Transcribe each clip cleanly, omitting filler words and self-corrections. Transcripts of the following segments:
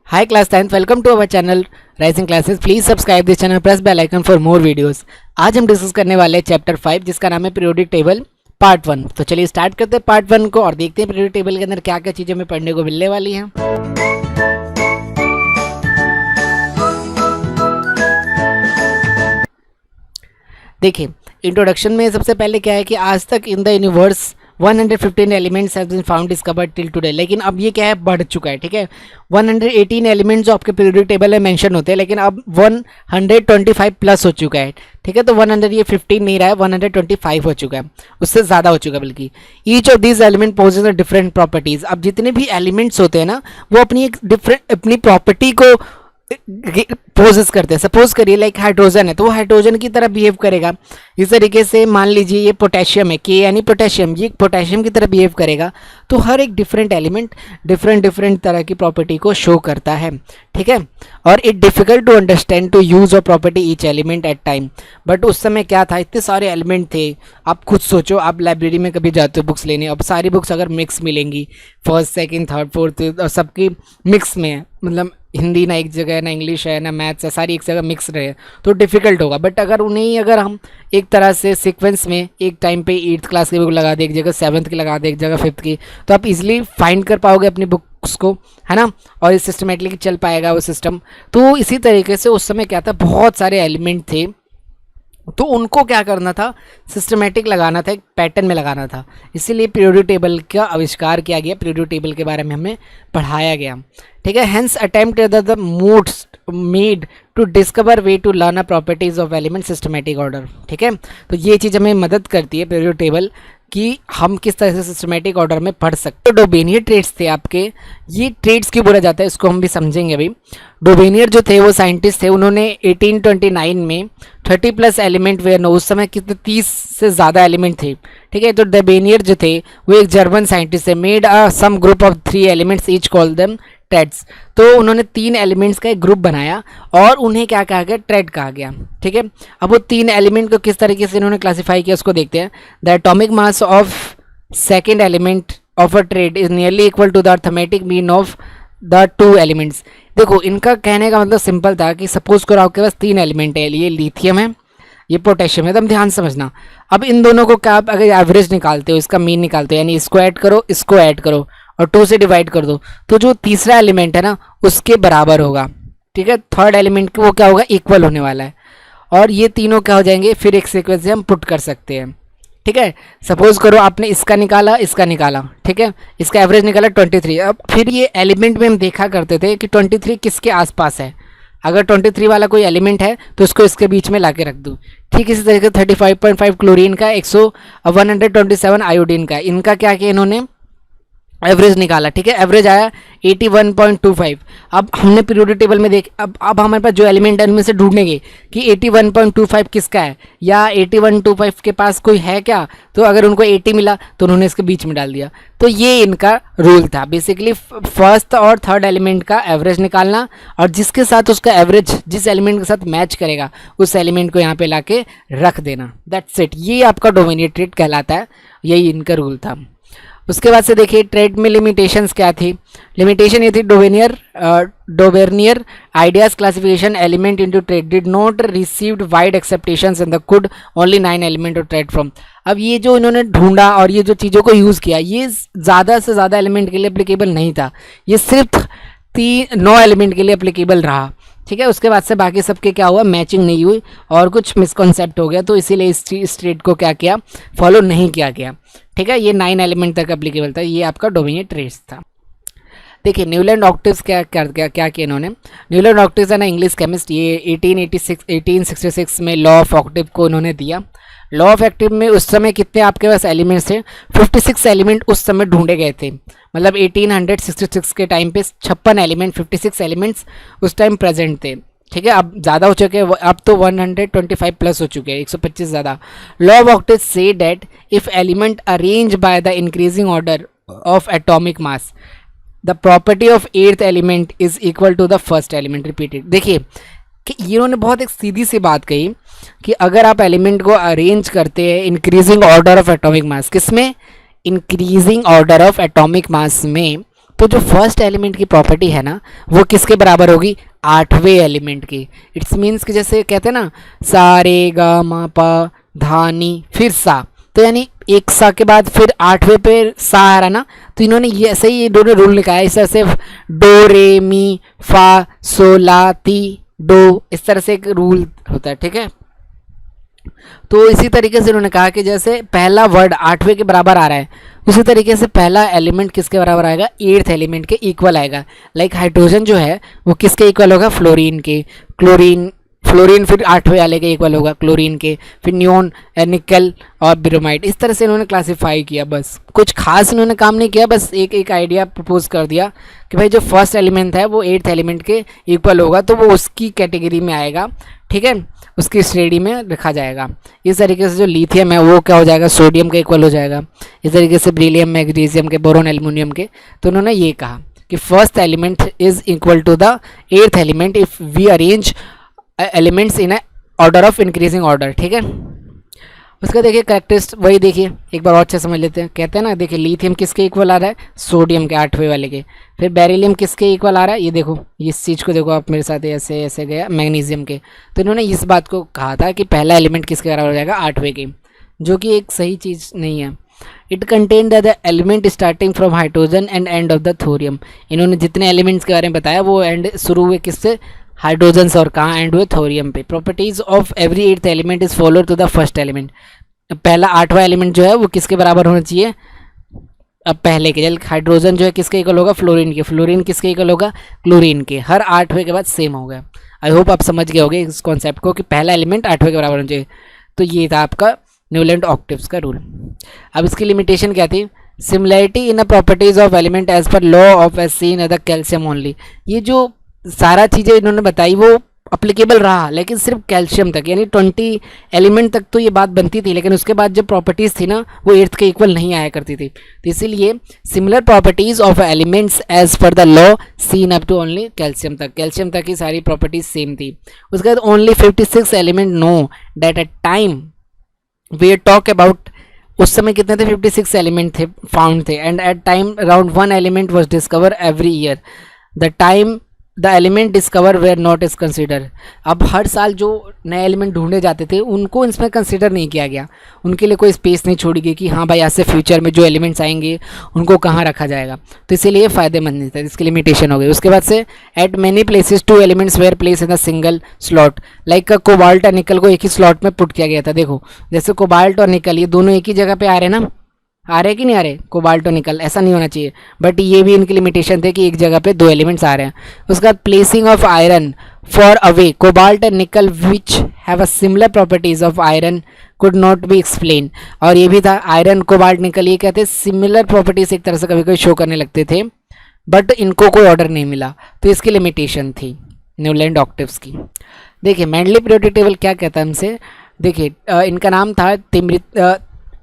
Hi class 10th, welcome to our channel Rising Classes. Please subscribe this channel, press bell icon for more videos. आज हम discuss करने वाले हैं chapter 5 जिसका नाम है पीरियोडिक टेबल पार्ट 1। तो चलिए स्टार्ट करते हैं पार्ट 1 को और देखते हैं पीरियोडिक टेबल के अंदर क्या क्या चीज़ें हमें पढ़ने को मिलने वाली हैं। देखिए इंट्रोडक्शन में सबसे पहले क्या है कि आज तक in the universe 115 elements have been found discovered till today, लेकिन अब ये क्या है बढ़ चुका है। ठीक है, 118 एलिमेंट्स जो आपके पीरियोडिक टेबल में मेंशन होते हैं, लेकिन अब 125 प्लस हो चुका है। ठीक है, तो 115 नहीं रहा है, 125 हो चुका है, उससे ज़्यादा हो चुका है बल्कि। Each of this element possess a different properties. अब जितने भी एलिमेंट्स होते हैं ना, वो अपनी प्रॉपर्टी को पोजेस करते हैं। सपोज करिए लाइक हाइड्रोजन है तो वो हाइड्रोजन की तरह बिहेव करेगा। इस तरीके से मान लीजिए ये पोटेशियम है, के यानी पोटेशियम, ये पोटेशियम की तरह बिहेव करेगा। तो हर एक डिफरेंट एलिमेंट डिफरेंट तरह की प्रॉपर्टी को शो करता है। ठीक है, और it difficult to understand to use of property each element at time. But उस समय क्या था, इतने सारे एलिमेंट थे। आप खुद सोचो, आप लाइब्रेरी में कभी जाते हो बुक्स लेने, अब सारी बुक्स अगर मिक्स मिलेंगी, फर्स्ट सेकंड थर्ड फोर्थ और सबकी मिक्स में है, मतलब हिंदी ना एक जगह है, ना इंग्लिश है, ना मैथ्स है, सारी एक जगह मिक्स रहे, तो डिफ़िकल्ट होगा। बट अगर उन्हें अगर हम एक तरह से सीक्वेंस में एक टाइम पे 8th क्लास की बुक लगा दे, एक जगह 7th की लगा दे, एक जगह 5th की, तो आप इजीली फाइंड कर पाओगे अपनी बुक्स को, है ना, और इस सिस्टमेटिकली चल पाएगा वो सिस्टम। तो इसी तरीके से उस समय क्या था, बहुत सारे एलिमेंट थे, तो उनको क्या करना था, सिस्टमेटिक लगाना था, एक पैटर्न में लगाना था। इसीलिए पीरियोडिक टेबल का आविष्कार किया गया, पीरियोडिक टेबल के बारे में हमें पढ़ाया गया। ठीक है, hence attempt the modes made to discover way to learn a properties of element systematic order. ठीक है, तो ये चीज़ हमें मदद करती है पीरियोडिक टेबल कि हम किस तरह से सिस्टमेटिक ऑर्डर में पढ़ सकते। तो डोबेनियर ट्रेड्स थे आपके, ये ट्रेड्स क्यों बोला जाता है इसको हम भी समझेंगे अभी। डोबेनियर जो थे वो साइंटिस्ट थे, उन्होंने 1829 में 30+ एलिमेंट वेयर नो, उस समय कितने 30 से ज़्यादा एलिमेंट थे। ठीक है, तो डोबेनियर जो थे वो एक जर्मन साइंटिस्ट थे। Made some group of 3 elements each call them triads. तो उन्होंने 3 एलिमेंट्स का एक ग्रुप बनाया और उन्हें क्या कहा गया, ट्रेड कहा गया। ठीक है, अब वो 3 एलिमेंट को किस तरीके से इन्होंने क्लासीफाई किया उसको देखते हैं। The atomic mass of second element of a triad is nearly equal to the arithmetic mean of the 2 elements. देखो इनका कहने का मतलब सिंपल था कि सपोज करो आपके पास 3 एलिमेंट है, ये लिथियम है, ये पोटेशियम है, एकदम ध्यान समझना। अब इन दोनों को क्या आप अगर एवरेज निकालते हो, इसका मीन निकालते हो, यानी इसको ऐड करो, इसको ऐड करो और 2 से डिवाइड कर दो, तो जो तीसरा एलिमेंट है ना उसके बराबर होगा। ठीक है, थर्ड एलिमेंट को वो क्या होगा, इक्वल होने वाला है, और ये तीनों क्या हो जाएंगे, फिर एक सीक्वेंस से हम पुट कर सकते हैं। ठीक है, सपोज करो आपने इसका निकाला, इसका निकाला, ठीक है, इसका एवरेज निकाला 23। अब फिर ये एलिमेंट में हम देखा करते थे कि 23 किसके आसपास है। अगर 23 वाला कोई एलिमेंट है तो उसको इसके बीच में ला के रख दूँ। ठीक इसी तरीके 35.5 क्लोरीन का, 127 आयोडीन का, इनका क्या किया इन्होंने, एवरेज निकाला। ठीक है, एवरेज आया 81.25। अब हमने पीरियोडिक टेबल में देख, अब हमारे पास जो एलिमेंट है उनमें से ढूंढने के कि 81.25 किसका है, या 81.25 के पास कोई है क्या, तो अगर उनको 80 मिला तो उन्होंने इसके बीच में डाल दिया। तो ये इनका रूल था बेसिकली, फर्स्ट और थर्ड एलिमेंट का एवरेज निकालना, और जिसके साथ उसका एवरेज जिस एलिमेंट के साथ मैच करेगा उस एलिमेंट को यहाँ पे ला के रख देना। दैट्स इट, ये आपका डोमिनियर ट्रेड कहलाता है, यही इनका रूल था। उसके बाद से देखिए ट्रेड में लिमिटेशंस क्या थी। लिमिटेशन ये थी, Dobereiner ideas classification element into triad did not received wide acceptances in the could only 9 element to triad from. अब ये जो इन्होंने ढूंढा और ये जो चीज़ों को यूज़ किया, ये ज़्यादा से ज़्यादा एलिमेंट के लिए अप्लीकेबल नहीं था, ये सिर्फ 9 एलिमेंट के लिए अप्लीकेबल रहा। ठीक है, उसके बाद से बाकी सबके क्या हुआ, मैचिंग नहीं हुई और कुछ मिसकॉन्सेप्ट हो गया, तो इसीलिए इस ट्रेड को क्या किया, फॉलो नहीं किया गया। ठीक है, ये 9 एलिमेंट तक एप्लीकेबल था, ये आपका डोमिनियर ट्रेड्स था। देखिए न्यूलैंड ऑक्टिव्स क्या किया इन्होंने। न्यूलैंड ऑक्टिव्स है ना इंग्लिश केमिस्ट, ये 1866 में लॉ ऑफ ऑक्टिव को इन्होंने दिया। लॉ ऑफ एक्टिव में उस समय कितने आपके पास एलिमेंट्स थे, 56 एलिमेंट उस समय ढूंढे गए थे। मतलब 1866 के टाइम पे 56 एलिमेंट, 56 एलिमेंट्स उस टाइम प्रेजेंट थे। ठीक है, अब ज़्यादा हो चुके हैं, अब तो 125 प्लस हो चुके हैं, 125 ज़्यादा। लॉ ऑफ ऑक्टिव से that if element arrange by the increasing order of atomic mass the property of 8th element is equal to the first element. Repeated, देखिए कि इन्होंने बहुत एक सीधी सी बात कही कि अगर आप एलिमेंट को अरेंज करते हैं increasing order of atomic mass, किसमें, increasing order of atomic mass में, तो जो फर्स्ट एलिमेंट की प्रॉपर्टी है ना वो किसके बराबर होगी, 8वें एलिमेंट की। इट्स मीन्स कि जैसे कहते हैं ना सा रे गा मा पा धा नी फिर सा, तो यानी एक सा के बाद फिर 8वें पे सा आ रहा ना, तो इन्होंने ये ऐसे ही दोनों रूल निकाला। इस तरह से डो रे मी फा सो ला ती डो, इस तरह से एक रूल होता है, ठीक है। तो इसी तरीके से उन्होंने कहा कि जैसे पहला वर्ड 8वें के बराबर आ रहा है, उसी तरीके से पहला एलिमेंट किसके बराबर आएगा, 8th एलिमेंट के इक्वल आएगा। लाइक हाइड्रोजन जो है वो किसके इक्वल होगा, फ्लोरीन के। फ्लोरीन फिर 8वें वाले के इक्वल होगा क्लोरीन के, फिर नियोन, निकल और ब्रोमाइड। इस तरह से इन्होंने क्लासीफाई किया, बस कुछ खास इन्होंने काम नहीं किया, बस एक आइडिया प्रपोज कर दिया कि भाई जो फर्स्ट एलिमेंट है वो 8th एलिमेंट के इक्वल होगा, तो वो उसकी कैटेगरी में आएगा, ठीक है, उसकी श्रेणी में रखा जाएगा। इस तरीके से जो लिथियम है वो क्या हो जाएगा, सोडियम के इक्वल हो जाएगा। इस तरीके से बेरिलियम, मैग्नीशियम के, बोरोन, एल्युमिनियम के। तो उन्होंने ये कहा कि first element is equal to the 8th element if we arrange elements in order of increasing order, ठीक है। उसका देखिए करेक्टरिस्ट वही देखिए एक बार और अच्छे समझ लेते हैं। कहते हैं ना देखिए लिथियम किसके इक्वल आ रहा है, सोडियम के 8वें वाले के। फिर बेरिलियम किसके इक्वल आ रहा है, ये देखो इस चीज़ को देखो आप मेरे साथ, ऐसे ऐसे गया, मैग्नीशियम के। तो इन्होंने इस बात को कहा था कि पहला एलिमेंट किसके बराबर हो जाएगा, 8वें के, जो कि एक सही चीज़ नहीं है। It contain the element starting from hydrogen and end of the thorium. इन्होंने जितने एलिमेंट्स के बारे में बताया वो एंड शुरू हुए किससे, हाइड्रोजन से, और कहाँ एंड हुए, थोरियम पे। Properties of every 8th element is follow to the first element. पहला 8वां एलिमेंट जो है वो किसके बराबर होना चाहिए, अब पहले के। जल हाइड्रोजन जो है किसके इक्वल होगा, फ्लोरीन के। फ्लोरीन किसके इक्वल होगा, क्लोरीन के। हर 8वें के बाद सेम हो गया। आई होप आप समझ गए होंगे इस कॉन्सेप्ट को कि पहला एलिमेंट 8वें के बराबर होना चाहिए। तो ये था आपका न्यूलैंड ऑक्टेव्स का रूल। अब इसकी लिमिटेशन क्या थी, similarity in the properties of element as per law of S C in the calcium only. ये जो सारा चीज़ें इन्होंने बताई वो अप्लीकेबल रहा, लेकिन सिर्फ कैल्शियम तक, यानी 20 एलिमेंट तक तो ये बात बनती थी, लेकिन उसके बाद जो प्रॉपर्टीज़ थी ना वो 8th के इक्वल नहीं आया करती थी। तो इसीलिए similar properties of elements as per the law seen up to only calcium तक ही सारी प्रॉपर्टीज सेम थी। उसके बाद only 56 element no that at time we talk about, उस समय कितने थे, 56 एलिमेंट थे फाउंड थे, and at time around 1 element was discover every year. The time the element discover were not is consider. अब हर साल जो नए एलिमेंट ढूंढे जाते थे उनको इसमें कंसिडर नहीं किया गया, उनके लिए कोई स्पेस नहीं छोड़ी गई कि हाँ भाई आज से फ्यूचर में जो एलिमेंट्स आएंगे उनको कहाँ रखा जाएगा। तो इसीलिए फ़ायदेमंद नहीं था, इसकी लिमिटेशन हो गई। उसके बाद से at many places 2 elements were place in the single slot, like cobalt और निकल को एक ही स्लॉट में पुट किया गया था। देखो जैसे कोबाल्ट और निकल ये दोनों एक ही जगह पे आ रहे हैं ना, आ रहे कि नहीं आ रहे, कोबाल्ट और निकल, ऐसा नहीं होना चाहिए, बट ये भी इनकी लिमिटेशन थे कि एक जगह पे 2 एलिमेंट्स आ रहे हैं। उसके बाद placing of iron for away cobalt and निकल which have a similar properties of iron could not be explain. और ये भी था आयरन, कोबाल्ट, निकल, ये कहते हैं सिमिलर प्रॉपर्टीज एक तरह से कभी कभी शो करने लगते थे, बट इनको कोई ऑर्डर नहीं मिला, तो इसकी लिमिटेशन थी न्यूलैंड ऑक्टेव्स की। देखिए मेंडली पीरियोडिक टेबल क्या कहता है हमसे, देखिए इनका नाम था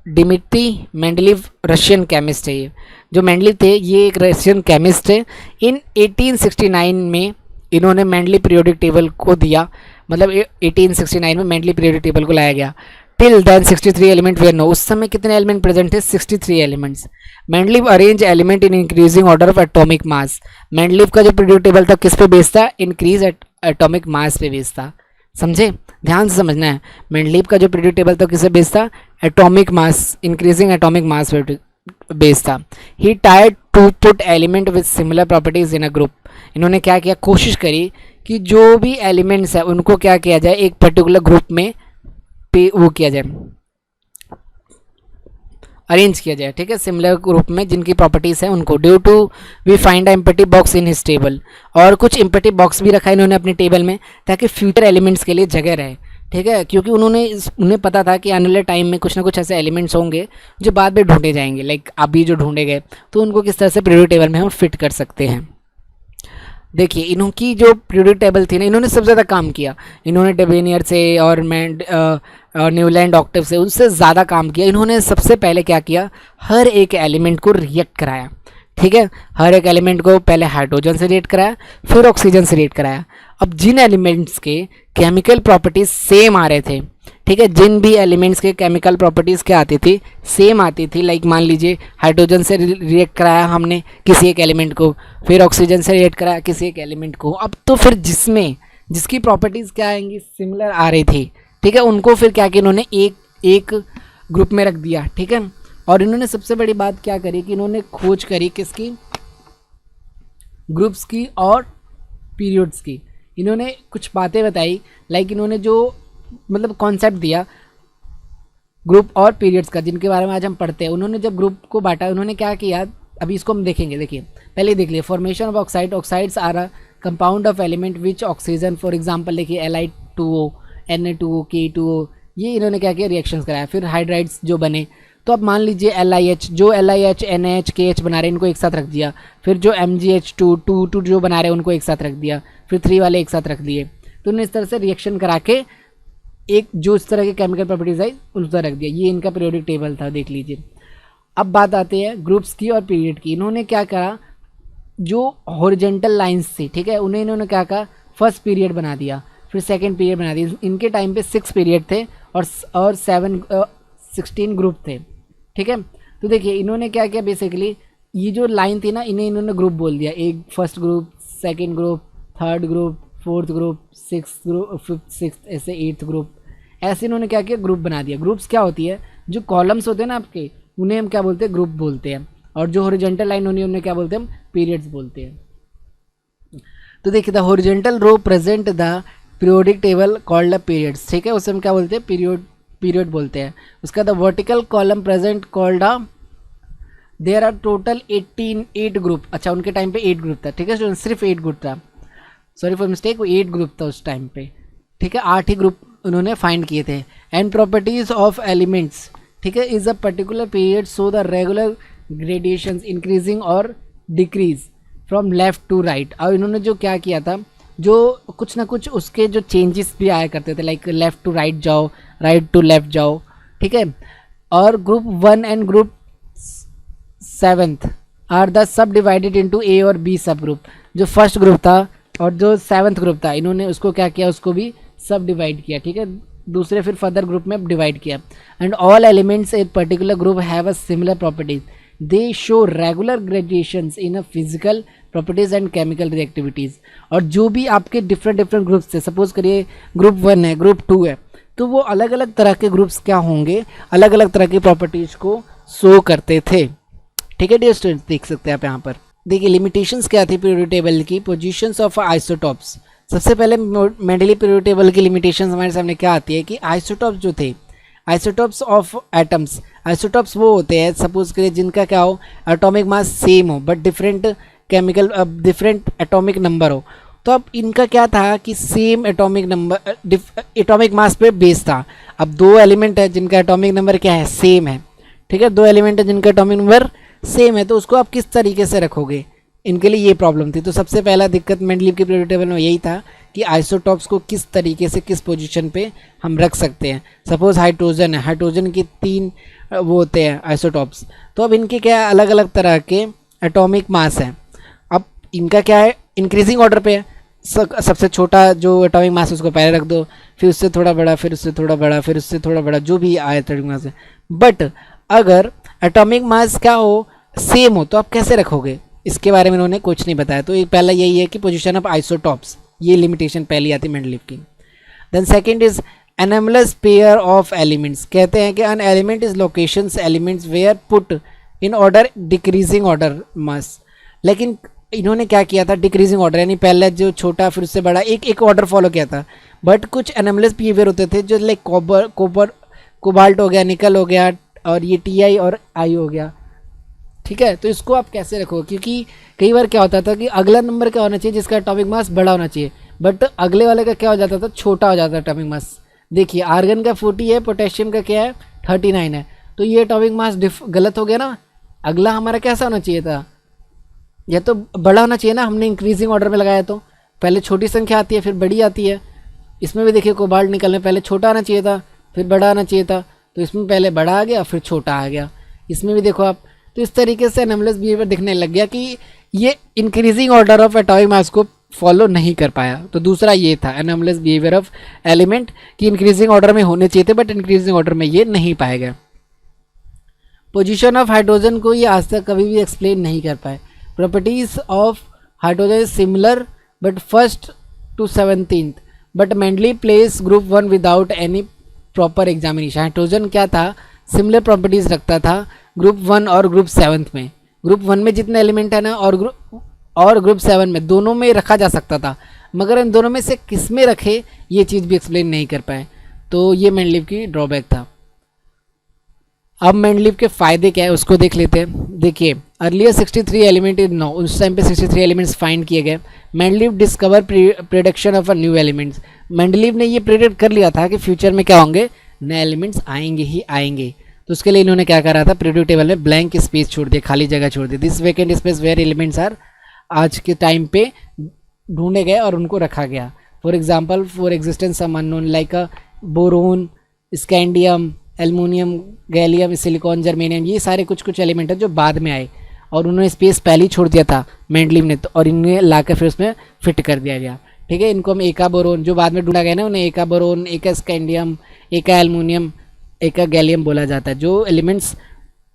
डिमित्री मेंडलीव, रशियन केमिस्ट है ये। जो मेंडलीव थे ये एक रशियन केमिस्ट थे। इन 1869 में इन्होंने मेंडली पीरियोडिक टेबल को दिया, मतलब 1869 में मेंडली पीरियोडिक टेबल को लाया गया। Till then 63 element were no, उस समय कितने एलिमेंट प्रेजेंट थे, 63 elements. Mendeleev arrange element in increasing order of atomic mass. Mendeleev का जो पीरियोडिक टेबल था किस पे बेस्ड था, इंक्रीज एटॉमिक मास पे बेस्ड था। समझे, ध्यान से समझना है। मेंडलीव का जो पीरियोडिक टेबल था किससे बेस्ड था, atomic mass, increasing atomic mass पे बेस्ड था। He tried to put element with similar properties in a group. इन्होंने क्या किया, कोशिश करी कि जो भी एलिमेंट्स है उनको क्या किया जाए, एक पर्टिकुलर ग्रुप में वो किया जाए, अरेंज किया जाए, ठीक है, सिमिलर ग्रुप में जिनकी प्रॉपर्टीज है उनको। Due to we find a empty box in his table, और कुछ एम्प्टी बॉक्स भी रखा इन्होंने अपनी टेबल में ताकि फ्यूचर एलिमेंट्स के लिए जगह रहे, ठीक है, क्योंकि उन्हें पता था कि आने वाले टाइम में कुछ ना कुछ ऐसे एलिमेंट्स होंगे जो बाद में ढूंढे जाएंगे, लाइक अभी जो ढूंढे गए, तो उनको किस तरह से पीरियोडिक टेबल में हम फिट कर सकते हैं। देखिए इनकी जो पीरियोडिक टेबल थी ना, इन्होंने सबसे ज़्यादा काम किया। इन्होंने डेवेनियर से और न्यूलैंड ऑक्टेव से उनसे ज़्यादा काम किया। इन्होंने सबसे पहले क्या किया, हर एक एलिमेंट को रिएक्ट कराया, ठीक है, हर एक एलिमेंट को पहले हाइड्रोजन से रिएक्ट कराया, फिर ऑक्सीजन से रिएक्ट कराया। अब जिन एलिमेंट्स के केमिकल प्रॉपर्टीज सेम आ रहे थे, ठीक है, जिन भी एलिमेंट्स के केमिकल प्रॉपर्टीज़ क्या आती थी, सेम आती थी। लाइक मान लीजिए हाइड्रोजन से रिएक्ट कराया हमने किसी एक एलिमेंट को, फिर ऑक्सीजन से रिएक्ट कराया किसी एक एलिमेंट को, अब तो फिर जिसकी प्रॉपर्टीज़ क्या आएंगी, सिमिलर आ रही थी, ठीक है, उनको फिर क्या किया इन्होंने, एक ग्रुप में रख दिया। ठीक है, और इन्होंने सबसे बड़ी बात क्या करी कि इन्होंने खोज करी किसकी, ग्रुप्स की और पीरियड्स की। इन्होंने कुछ बातें बताई, लाइक इन्होंने जो मतलब कॉन्सेप्ट दिया ग्रुप और पीरियड्स का, जिनके बारे में आज हम पढ़ते हैं। उन्होंने जब ग्रुप को बांटा, उन्होंने क्या किया, अभी इसको हम देखेंगे। देखिए पहले देख लिए, formation of oxide, oxides are a compound of element which oxygen, for example देखिए Li2O, Na2O, K2O, ये इन्होंने क्या किया, रिएक्शंस कराया। फिर हाइड्राइड्स जो बने, तो अब मान लीजिए LiH, जो LiH NaH KH बना रहे हैं इनको एक साथ रख दिया। फिर जो MgH2 जो बना रहे हैं उनको एक साथ रख दिया। फिर 3 वाले एक साथ रख दिए। तो उन्होंने इस तरह से रिएक्शन करा के एक जो इस तरह के केमिकल प्रॉपर्टीज आई उस तरह रख दिया। ये इनका पीरियोडिक टेबल था, देख लीजिए। अब बात आती है ग्रुप्स की और पीरियड की। इन्होंने क्या करा, जो हॉरिजॉन्टल लाइंस थी, ठीक है, उन्हें इन्होंने क्या कहा, फर्स्ट पीरियड बना दिया, फिर सेकंड पीरियड बना दिया। इनके टाइम पे 6 पीरियड थे और 16 ग्रुप थे। ठीक है, तो देखिए इन्होंने क्या किया, बेसिकली ये जो लाइन थी ना, इन्होंने ग्रुप बोल दिया। एक first group, second group, third group, fourth group, sixth group, fifth, sixth, ऐसे 8th ग्रुप, ऐसे इन्होंने क्या किया, ग्रुप बना दिया। ग्रुप्स क्या होती है, जो कॉलम्स होते हैं ना आपके, उन्हें हम क्या बोलते हैं, ग्रुप बोलते हैं। और जो हॉरिजॉन्टल लाइन होनी है उन्हें क्या बोलते हैं, हम पीरियड्स बोलते हैं। तो देखिए, the horizontal row present the periodic table called the periods. ठीक है, उसे हम क्या बोलते हैं, पीरियड बोलते हैं। उसका the vertical column present called a, there are total 8 group. अच्छा, उनके टाइम पे 8 ग्रुप था। ठीक है, सिर्फ 8 ग्रुप था, सॉरी फॉर मिस्टेक, वो 8 ग्रुप था उस टाइम पे। ठीक है, 8 ही ग्रुप उन्होंने फाइंड किए थे। एंड प्रॉपर्टीज ऑफ एलिमेंट्स, ठीक है, is a particular period so the regular gradations increasing और decrease from left to right. और इन्होंने जो क्या किया था, जो कुछ ना कुछ उसके जो चेंजेस भी आया करते थे, लाइक लेफ्ट टू राइट जाओ, राइट टू लेफ्ट जाओ। ठीक है, और group 1 and group 7th are the sub divided into A और B सब ग्रुप। जो फर्स्ट ग्रुप था और जो 7th ग्रुप था, इन्होंने उसको क्या किया, उसको भी सब डिवाइड किया। ठीक है, दूसरे फिर फर्दर ग्रुप में डिवाइड किया। And all elements in particular group have a similar properties, they show regular graduations in a physical properties and chemical reactivities. और जो भी आपके डिफरेंट ग्रुप्स थे, सपोज करिए ग्रुप 1 है, ग्रुप 2 है, तो वो अलग अलग तरह के ग्रुप्स क्या होंगे, अलग अलग तरह की प्रॉपर्टीज़ को शो करते थे। ठीक है डियर स्टूडेंट्स, देख सकते हैं आप यहाँ पर। देखिए लिमिटेशंस क्या थी पीरियोडिक टेबल की, पोजीशंस ऑफ आइसोटॉप्स। सबसे पहले मेंडली पीरियोडिक टेबल की लिमिटेशंस हमारे सामने क्या आती है कि आइसोटॉप्स जो थे, आइसोटॉप्स ऑफ एटम्स, आइसोटॉप्स वो होते हैं सपोज करिए जिनका क्या हो, एटॉमिक मास सेम हो but different chemical, different atomic number हो। तो अब इनका क्या था कि same atomic number, atomic mass पे बेस था। अब 2 एलिमेंट है जिनका एटॉमिक नंबर क्या है, सेम है। ठीक है, 2 एलिमेंट है जिनका एटॉमिक नंबर सेम है, तो उसको आप किस तरीके से रखोगे, इनके लिए ये प्रॉब्लम थी। तो सबसे पहला दिक्कत मेंडलीव के पीरियोडिक टेबल में यही था कि आइसोटॉप्स को किस तरीके से किस पोजीशन पे हम रख सकते हैं। सपोज हाइड्रोजन है, हाइड्रोजन की 3 वो होते हैं आइसोटॉप्स, तो अब इनके क्या अलग अलग तरह के एटॉमिक मास हैं। अब इनका क्या है, इंक्रीजिंग ऑर्डर पे है। सबसे छोटा जो एटॉमिक मास उसको पहले रख दो, फिर उससे थोड़ा बड़ा, फिर उससे थोड़ा बड़ा, फिर उससे थोड़ा बड़ा, जो भी आए एटॉमिक मास है। बट अगर एटॉमिक मास क्या हो, सेम हो, तो आप कैसे रखोगे, इसके बारे में उन्होंने कुछ नहीं बताया। तो एक पहला यही है कि पोजीशन ऑफ आइसोटॉप्स, ये लिमिटेशन पहली आती है मेंडलीव की। Then second is anomalous pair of elements. कहते हैं कि an element is locations elements where put in order decreasing order mass. लेकिन इन्होंने क्या किया था, डिक्रीजिंग ऑर्डर, यानी पहले जो छोटा फिर उससे बड़ा, एक ऑर्डर फॉलो किया था। बट कुछ एनामलस बिहेवियर होते थे जो लाइक कोबाल्ट हो गया, निकल हो गया, और ये Ti और I हो गया। ठीक है, तो इसको आप कैसे रखो, क्योंकि कई बार क्या होता था कि अगला नंबर क्या होना चाहिए जिसका एटॉमिक मास बड़ा होना चाहिए, बट अगले वाले का क्या हो जाता था, छोटा हो जाता था एटॉमिक मास। देखिए आर्गन का 40 है, पोटेशियम का क्या है 39 है, तो ये एटॉमिक मास गलत हो गया ना। अगला हमारा कैसा होना चाहिए था, या तो बड़ा होना चाहिए ना, हमने इंक्रीजिंग ऑर्डर में लगाया तो पहले छोटी संख्या आती है फिर बड़ी आती है। इसमें भी देखिए कोबाल्ट निकलने पहले छोटा आना चाहिए था फिर बड़ा आना चाहिए था, तो इसमें पहले बड़ा आ गया फिर छोटा आ गया। इसमें भी देखो आप, तो इस तरीके से एनामलस बिहेवियर दिखने लग गया कि ये इंक्रीजिंग ऑर्डर ऑफ एटॉमिक मास को फॉलो नहीं कर पाया। तो दूसरा ये था एनोमलस बिहेवियर ऑफ एलिमेंट कि इंक्रीजिंग ऑर्डर में होने चाहिए थे बट इंक्रीजिंग ऑर्डर में ये नहीं पाए गए। पोजीशन ऑफ हाइड्रोजन को ये आज तक कभी भी एक्सप्लेन नहीं कर पाए। Properties of hydrogen is similar but first to 17th but Mendeleev place group 1 without any proper examination. Hydrogen क्या था, सिमिलर प्रॉपर्टीज रखता था ग्रुप 1 और ग्रुप 7 में। ग्रुप 1 में जितने एलिमेंट है ना और ग्रुप 7 में, दोनों में रखा जा सकता था, मगर इन दोनों में से किस में रखे ये चीज़ भी एक्सप्लेन नहीं कर पाए। तो ये मेंडलीव की ड्रॉबैक था। अब मेंडलीव के फ़ायदे क्या है उसको देख लेते हैं। देखिए अर्लियर 63 एलिमेंट इन नो, उस टाइम पे 63 एलिमेंट्स फाइंड किए गए। Mendeleev discover prediction of a new elements. Mendeleev ने ये प्रिडिक्ट कर लिया था कि फ्यूचर में क्या होंगे, नए एलिमेंट्स आएंगे ही आएंगे। तो उसके लिए इन्होंने क्या करा था, पीरियोडिक टेबल में ब्लैंक स्पेस छोड़ दिया, खाली जगह छोड़ दी। This vacant space where elements are आज के टाइम पे ढूंढे गए और उनको रखा गया। For example for existence some unknown like boron, scandium, aluminium, gallium, silicon, germanium, ये सारे कुछ कुछ एलिमेंट है जो बाद में आए और उन्होंने स्पेस पहले ही छोड़ दिया था मेंडलीव ने, तो और इन्हें लाकर फिर उसमें फिट कर दिया गया। ठीक है, इनको हम एका बोरोन जो बाद में ढूंढा गया ना, उन्हें एका बोरोन, एका स्कैंडियम, एका एल्युमिनियम, एका गैलियम बोला जाता है, जो एलिमेंट्स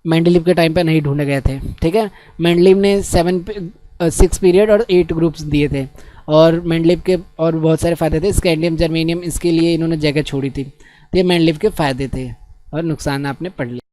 मेंडलीव के टाइम पर नहीं ढूंढे गए थे। ठीक है, मेंडलीव ने 6 पीरियड और 8 ग्रुप्स दिए थे और मेंडलीव के और बहुत सारे फ़ायदे थे। स्कैंडियम, जर्मेनियम, इसके लिए इन्होंने जगह छोड़ी थी। तो ये मेंडलीव के फ़ायदे थे और नुकसान आपने पढ़ लिया।